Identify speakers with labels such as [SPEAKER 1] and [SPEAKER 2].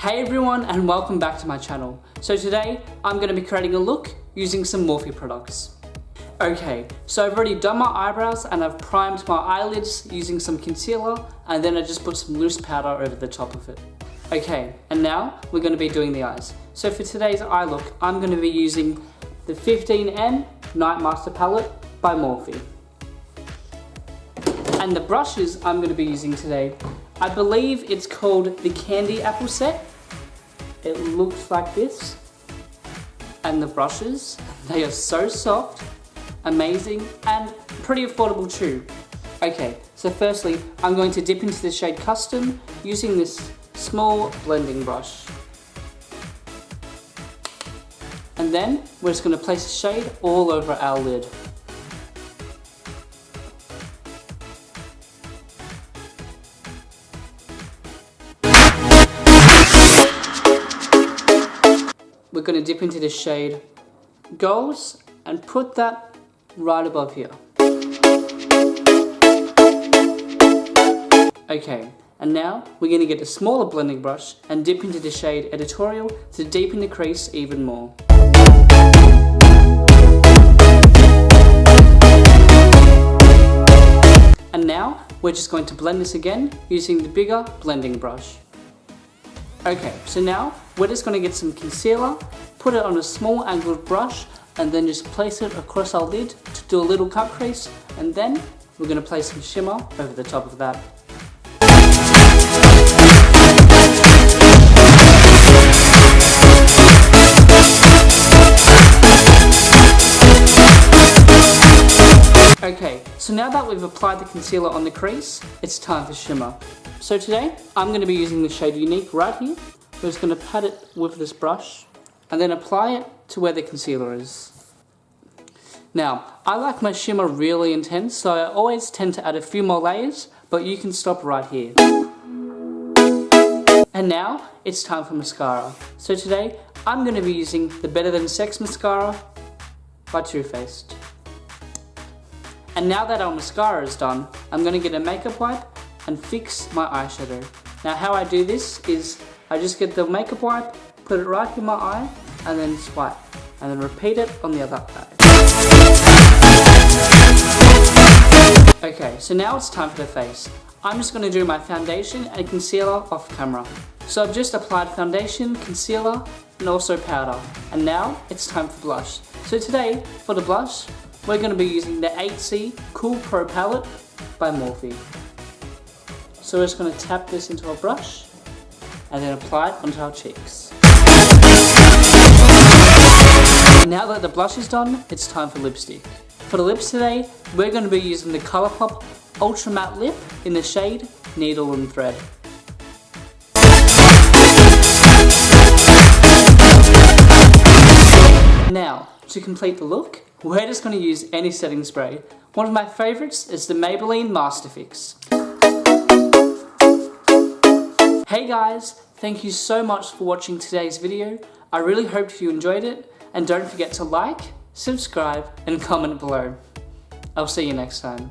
[SPEAKER 1] Hey everyone, and welcome back to my channel. So today I'm going to be creating a look using some Morphe products. Okay, so I've already done my eyebrows and I've primed my eyelids using some concealer, and then I just put some loose powder over the top of it. Okay, and now we're going to be doing the eyes. So for today's eye look, I'm going to be using the 15N Night Master palette by Morphe. And the brushes I'm going to be using today, I believe it's called the Candy Apple set. It looks like this. And the brushes, they are so soft, amazing, and pretty affordable too. Okay, so firstly, I'm going to dip into the shade Custom using this small blending brush. And then we're just going to place the shade all over our lid. We're going to dip into the shade Goals and put that right above here. Okay, and now we're going to get a smaller blending brush and dip into the shade Editorial to deepen the crease even more. And now we're just going to blend this again using the bigger blending brush. Okay, so now we're just going to get some concealer, put it on a small angled brush, and then just place it across our lid to do a little cut crease, and then we're going to place some shimmer over the top of that. Okay, so now that we've applied the concealer on the crease, it's time for shimmer. So today, I'm going to be using the shade Unique right here. We're just going to pat it with this brush and then apply it to where the concealer is. Now, I like my shimmer really intense, so I always tend to add a few more layers, but you can stop right here. And now, it's time for mascara. So today, I'm going to be using the Better Than Sex mascara by Too Faced. And now that our mascara is done, I'm going to get a makeup wipe and fix my eyeshadow. Now how I do this is I just get the makeup wipe, put it right in my eye, and then swipe, and then repeat it on the other eye. Okay, so now it's time for the face. I'm just going to do my foundation and concealer off camera. So I've just applied foundation, concealer, and also powder. And now it's time for blush. So today, for the blush, we're going to be using the 8C Cool Pro palette by Morphe. So we're just going to tap this into our brush and then apply it onto our cheeks. Now that the blush is done, it's time for lipstick. For the lips today, we're going to be using the Colourpop Ultra Matte Lip in the shade Needle and Thread. Now, to complete the look, we're just going to use any setting spray. One of my favourites is the Maybelline Master Fix. Hey guys, thank you so much for watching today's video. I really hope you enjoyed it, and don't forget to like, subscribe, and comment below. I'll see you next time.